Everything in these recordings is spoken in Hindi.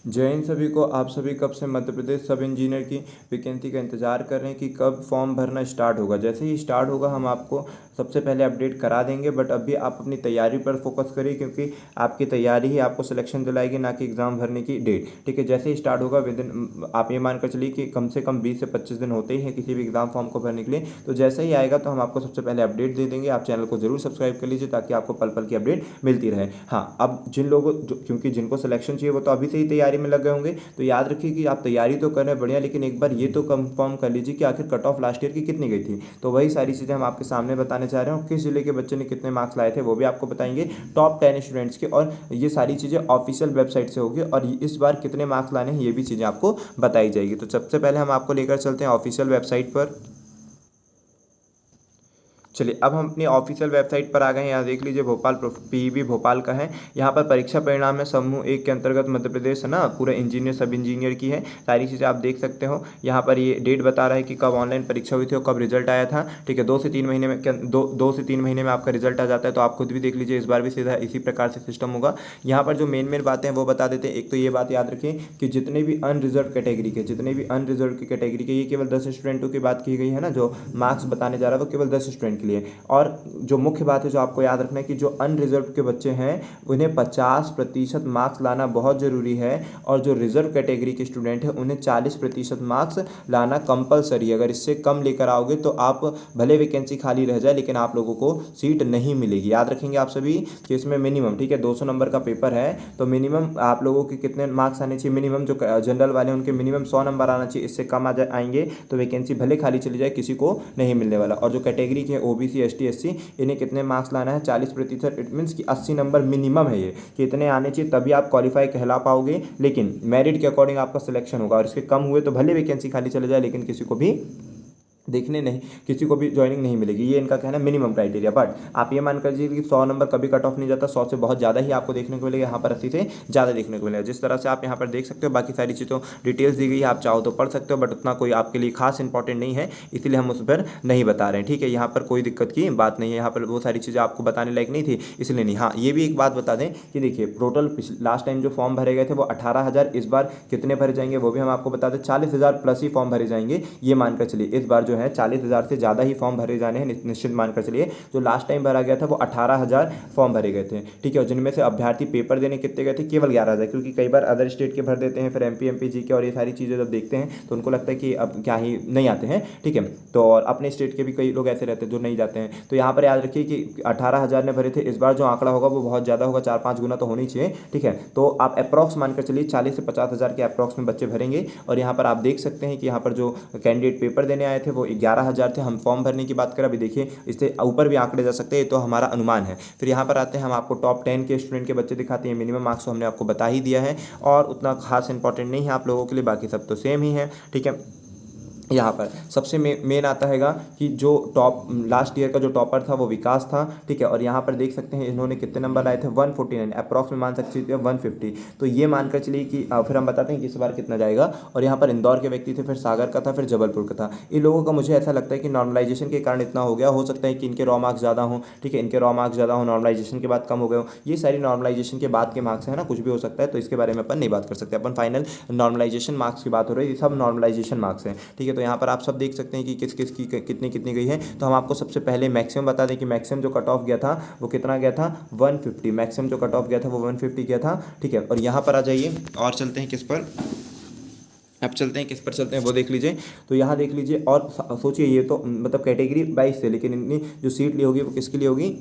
जय हिंद सभी को। आप सभी कब से मध्य प्रदेश सब इंजीनियर की वैकेंसी का इंतज़ार कर रहे हैं कि कब फॉर्म भरना स्टार्ट होगा। जैसे ही स्टार्ट होगा हम आपको सबसे पहले अपडेट करा देंगे, बट अभी आप अपनी तैयारी पर फोकस करिए, क्योंकि आपकी तैयारी ही आपको सिलेक्शन दिलाएगी, ना कि एग्ज़ाम भरने की डेट। ठीक है, जैसे ही स्टार्ट होगा विद इन आप ये मानकर चलिए कि कम से कम 20 से 25 दिन होते ही हैं किसी भी एग्ज़ाम फॉर्म को भरने के लिए। तो जैसे ही आएगा तो हम आपको सबसे पहले अपडेट दे देंगे। आप चैनल को जरूर सब्सक्राइब कर लीजिए ताकि आपको पल पल की अपडेट मिलती रहे। हाँ, अब जिन लोगों क्योंकि जिनको सिलेक्शन चाहिए वो तो अभी से ही तैयारी में लगे होंगे, तो याद रखिए कि आप तैयारी तो कर रहे हैं बढ़िया, लेकिन एक बार ये तो कंफर्म कर लीजिए कि आखिर कट ऑफ लास्ट ईयर की कितनी गई थी। तो वही सारी चीज़ें हम आपके सामने बताने चाह रहे हैं, और किस जिले के बच्चे ने कितने मार्क्स लाए थे वो भी आपको बताएंगे, टॉप 10 स्टूडेंट्स के। और ये सारी चीज़ें ऑफिशियल वेबसाइट से होगी, और इस बार कितने मार्क्स लाने हैं ये भी चीज़ें आपको बताई जाएगी। तो सबसे पहले हम आपको लेकर चलते हैं ऑफिशियल वेबसाइट पर। चलिए, अब हम अपनी ऑफिशियल वेबसाइट पर आ गए हैं। यहाँ देख लीजिए, भोपाल पीईबी भोपाल का है। यहाँ पर परीक्षा परिणाम है समूह 1 के अंतर्गत मध्य प्रदेश, है ना, पूरा इंजीनियर सब इंजीनियर की है। सारी चीज़ें आप देख सकते हो। यहाँ पर ये डेट बता रहा है कि कब ऑनलाइन परीक्षा हुई थी और कब रिजल्ट आया था। ठीक है, 2 से 3 महीने में दो से तीन महीने में आपका रिजल्ट आ जाता है। तो आप खुद भी देख लीजिए, इस बार भी सीधा इसी प्रकार से सिस्टम होगा। यहाँ पर जो मेन मेन बातें हैं वो बता देते हैं। एक तो ये बात याद रखिए कि जितने भी अनरिजर्व की कैटेगरी के ये केवल 10 स्टूडेंटों की बात की गई है ना, जो मार्क्स बताने जा रहा है वो केवल 10 स्टूडेंट के लिए। और जो मुख्य बात है जो आपको याद रखना है कि जो अनरिजर्व के बच्चे हैं उन्हें 50% मार्क्स लाना बहुत ज़रूरी है, और जो रिजर्व कैटेगरी के स्टूडेंट हैं उन्हें 40% मार्क्स लाना कंपलसरी है। अगर इससे कम लेकर आओगे तो आप भले वैकेंसी खाली रह जाए लेकिन आप लोगों को सीट नहीं मिलेगी। याद रखेंगे आप सभी कि इसमें मिनिमम, ठीक है, 200 नंबर का पेपर है, तो मिनिमम आप लोगों के कितने मार्क्स आने चाहिए, मिनिमम जो जनरल वाले हैं उनके मिनिमम 100 नंबर आना चाहिए। इससे कम आएंगे तो वैकेंसी भले खाली चली जाए किसी को नहीं मिलने वाला। और जो कैटेगरी के ओबीसी एसटी एससी, इन्हें कितने मार्क्स लाना है, 40%। इट मीन्स कि 80 नंबर मिनिमम है ये, कि इतने आने चाहिए तभी आप क्वालिफाई कहला पाओगे, लेकिन मेरिट के अकॉर्डिंग आपका सिलेक्शन होगा। और इसके कम हुए तो भले वैकेंसी खाली चले जाए लेकिन किसी को भी ज्वाइनिंग नहीं मिलेगी। ये इनका कहना है मिनिमम क्राइटेरिया। बट आप ये मान कर लीजिए कि 100 नंबर कभी कट ऑफ नहीं जाता, 100 से बहुत ज़्यादा ही आपको देखने को मिलेगा। यहाँ पर 80 से ज़्यादा देखने को मिलेगा। जिस तरह से आप यहाँ पर देख सकते हो, बाकी सारी चीज़ों डिटेल्स दी गई है, आप चाहो तो पढ़ सकते हो, बट उतना कोई आपके लिए खास इंपॉर्टेंट नहीं है, इसलिए हम उस पर नहीं बता रहे हैं। ठीक है, यहाँ पर कोई दिक्कत की बात नहीं है। यहाँ पर वो सारी चीज़ें आपको बताने लायक नहीं थी, इसलिए नहीं। हाँ, ये भी एक बात बता दें कि देखिए, टोटल लास्ट टाइम जो फॉर्म भरे गए थे वो 18,000, इस बार कितने भरे जाएंगे वो भी हम आपको बता दें। 40,000 प्लस ही फॉर्म भरे जाएंगे, ये मानकर चलिए। इस बार जो है 40,000 से ज़्यादा ही फॉर्म भरे जाने हैं, निश्चित मानकर चलिए। जो लास्ट टाइम भरा गया था वो 18,000 फॉर्म भरे गए थे। ठीक है, और जिनमें से अभ्यर्थी पेपर देने कितने गए थे, केवल 11,000, क्योंकि कई बार अदर स्टेट के भर देते हैं, फिर एमपी जी के और ये सारी चीज़ें जब देखते हैं तो उनको लगता है कि अब क्या ही नहीं आते हैं। ठीक है, तो और अपने स्टेट के भी कई लोग ऐसे रहते हैं जो नहीं जाते हैं। तो यहाँ पर याद रखिए कि 18,000 ने भरे थे। इस बार जो आंकड़ा होगा वो बहुत ज़्यादा होगा, 4-5 गुना तो होनी चाहिए। ठीक है, तो आप अप्रॉक्स मानकर चलिए 40 से 50,000 के अप्रॉक्स में बच्चे भरेंगे। और यहाँ पर आप देख सकते हैं कि यहाँ पर जो कैंडिडेट पेपर देने आए थे वो 11,000 थे। हम फॉर्म भरने की बात करें, अभी देखिए इससे ऊपर भी आंकड़े जा सकते हैं, तो हमारा अनुमान है। फिर यहाँ पर आते हैं, हम आपको टॉप 10 के स्टूडेंट के बच्चे दिखाते हैं। मिनिमम मार्क्स तो हमने आपको बता ही दिया है, और उतना खास इंपॉर्टेंट नहीं है आप लोगों के लिए, बाकी सब तो सेम ही है। ठीक है, यहाँ पर सबसे मेन आता हैगा कि जो टॉप लास्ट ईयर का जो टॉपर था वो विकास था। ठीक है, और यहाँ पर देख सकते हैं इन्होंने कितने नंबर लाए थे, 149, अप्रॉक्स में मान सकते हैं 150। तो ये मानकर चलिए कि फिर हम बताते हैं कि इस बार कितना जाएगा। और यहाँ पर इंदौर के व्यक्ति थे, फिर सागर का था, फिर जबलपुर का था। इन लोगों का मुझे ऐसा लगता है कि नॉर्मलाइजेशन के कारण इतना हो गया। हो सकता है कि इनके रॉ मार्क्स ज़्यादा हों, ठीक है, इनके रॉ मार्क्स ज़्यादा हो, नॉर्मलाइजेशन के बाद कम हो गए हो। ये सारी नॉर्मलाइजेशन के बाद के मार्क्स है ना, कुछ भी हो सकता है, तो इसके बारे में अपन नहीं बात कर सकते। अपन फाइनल नॉर्मलाइजेशन मार्क्स की बात हो रही है, ये सब नॉर्मलाइजेशन मार्क्स हैं। ठीक है, तो यहाँ पर आप सब देख सकते हैं कि किस किस की कितनी कितनी गई है। तो हम आपको सबसे पहले मैक्सिमम बता दें कि मैक्सिमम जो कट ऑफ गया था वो कितना गया था, 150। मैक्सिमम जो कट ऑफ गया था वो 150 गया था। ठीक है, और यहाँ पर आ जाइए और चलते हैं किस पर, अब चलते हैं किस पर चलते हैं वो देख लीजिए। तो यहाँ देख लीजिए, और सोचिए ये तो मतलब कैटेगरी 22 से, लेकिन इतनी जो सीट ली होगी वो किसके लिए होगी,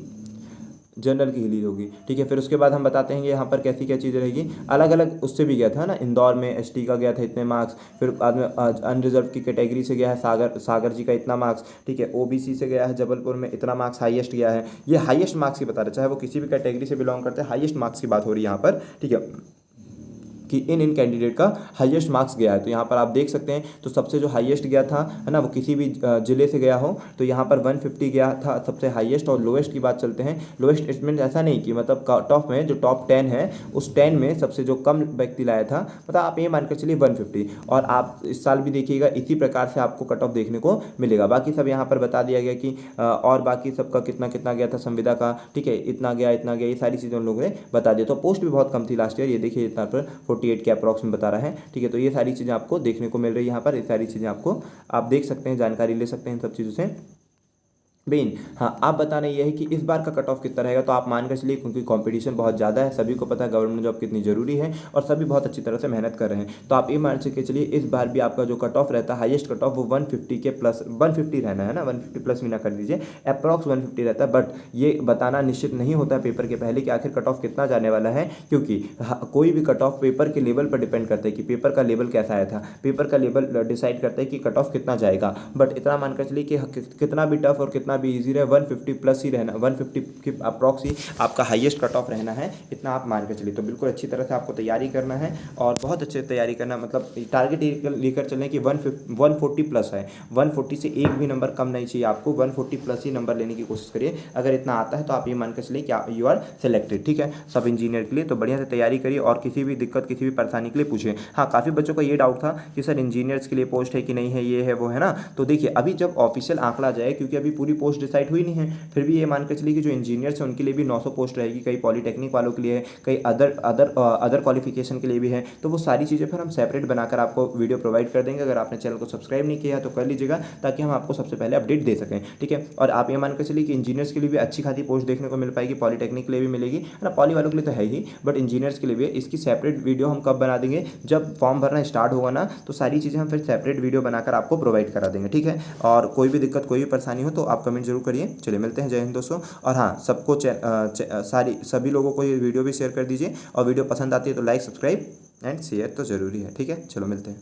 जनरल की ही होगी। ठीक है, फिर उसके बाद हम बताते हैं कि यहाँ पर कैसी क्या चीज़ें रहेगी। अलग अलग उससे भी गया था ना, इंदौर में एसटी का गया था इतने मार्क्स, फिर बाद में अनरिजर्व की कैटेगरी से गया है सागर जी का इतना मार्क्स। ठीक है, ओबीसी से गया है जबलपुर में इतना मार्क्स हाईएस्ट गया है। ये हाईएस्ट मार्क्स की बता रहे, चाहे वो किसी भी कैटेगरी से बिलोंग करते हैं, हाईएस्ट मार्क्स की बात हो रही है यहाँ पर। ठीक है, कि इन कैंडिडेट का हाईएस्ट मार्क्स गया है। तो यहाँ पर आप देख सकते हैं, तो सबसे जो हाईएस्ट गया था, है ना, वो किसी भी जिले से गया हो, तो यहाँ पर 150 गया था सबसे हाईएस्ट। और लोएस्ट की बात चलते हैं, लोएस्ट स्टेटमेंट ऐसा नहीं कि मतलब कट ऑफ में जो टॉप 10 है उस 10 में सबसे जो कम व्यक्ति लाया था, मतलब आप ये मानकर चलिए 150। और आप इस साल भी देखिएगा इसी प्रकार से आपको कट ऑफ देखने को मिलेगा। बाकी सब यहाँ पर बता दिया गया कि और बाकी सबका कितना कितना गया था, संविदा का, ठीक है, इतना गया, ये सारी चीज़ें उन लोगों ने बता दिया। तो पोस्ट भी बहुत कम थी लास्ट ईयर, ये देखिए इतना पर 148 के अप्रॉक्स में बता रहा है। ठीक है, तो ये सारी चीज़ें आपको देखने को मिल रही है यहाँ पर, ये सारी चीज़ें आपको आप देख सकते हैं, जानकारी ले सकते हैं इन सब चीज़ों से। बेन, हाँ, आप बताना ये है कि इस बार का कट ऑफ कितना रहेगा, तो आप मान कर चलिए, क्योंकि कंपटीशन बहुत ज़्यादा है, सभी को पता है गवर्नमेंट जॉब कितनी ज़रूरी है और सभी बहुत अच्छी तरह से मेहनत कर रहे हैं, तो आप ये मान के चलिए इस बार भी आपका जो कट ऑफ रहता है, हाईएस्ट कट ऑफ वो 150 के प्लस 150 रहना है ना, 150 प्लस भी ना कर दीजिए, अप्रॉक्स 150 रहता है। बट ये बताना निश्चित नहीं होता है पेपर के पहले कि आखिर कट ऑफ कितना जाने वाला है, क्योंकि कोई भी कट ऑफ पेपर के लेवल पर डिपेंड करता है कि पेपर का लेवल कैसा आया था, पेपर का लेवल डिसाइड करता है कि कट ऑफ कितना जाएगा। बट इतना मानकर चलिए कि कितना भी टफ और कितना भी ईजी रहे, 150 प्लस ही रहना, 150 के अप्रॉक्स ही आपका हाईएस्ट कट ऑफ रहना है, इतना आप मान के चलिए। तो बिल्कुल अच्छी तरह से आपको तैयारी करना है और बहुत अच्छे से तैयारी करना, मतलब टारगेट लेकर चलने की 140 प्लस है, 140 से एक भी नंबर कम नहीं चाहिए आपको, 140 प्लस ही नंबर लेने की कोशिश करिए। अगर इतना आता है तो आप ये मान के चलिए कि यू आर सेलेक्टेड। ठीक है, सब इंजीनियर के लिए तो बढ़िया से तैयारी करिए और किसी भी दिक्कत, किसी भी परेशानी के लिए पूछिए। हाँ, काफ़ी बच्चों का ये डाउट था कि सर इंजीनियर्स के लिए पोस्ट है कि नहीं है, ये है वो है ना, तो देखिए अभी जब ऑफिशियल आंकड़ा जाए, क्योंकि अभी पूरी पोस्ट डिसाइड हुई नहीं है, फिर भी ये मान के चलिए कि जो इंजीनियर्स हैं उनके लिए भी 900 पोस्ट रहेगी, कई पॉलीटेक्निक वालों के लिए है, कई अदर क्वालिफिकेशन के लिए भी है, तो वो सारी चीज़ें फिर हम सेपरेट बनाकर आपको वीडियो प्रोवाइड कर देंगे। अगर आपने चैनल को सब्सक्राइब नहीं किया तो कर लीजिएगा, ताकि हम आपको सबसे पहले अपडेट दे सकें। ठीक है, और आप ये मान के चलिए कि इंजीनियर्स के लिए भी अच्छी खासी पोस्ट देखने को मिल पाएगी, पॉलीटेक्निक के लिए भी मिलेगी, है ना, पॉली वालों के लिए तो है ही, बट इंजीनियर्स के लिए भी इसकी सेपरेट वीडियो हम कब बना देंगे, जब फॉर्म भरना स्टार्ट होगा ना, तो सारी चीज़ें हम फिर सेपरेट वीडियो बनाकर आपको प्रोवाइड करा देंगे। ठीक है, और कोई भी दिक्कत, कोई भी परेशानी हो तो आप कमेंट जरूर करिए। चलिए मिलते हैं, जय हिंद दोस्तों। और हाँ, सबको सभी लोगों को ये वीडियो भी शेयर कर दीजिए, और वीडियो पसंद आती है तो लाइक, सब्सक्राइब एंड शेयर तो ज़रूरी है। ठीक है, चलो मिलते हैं।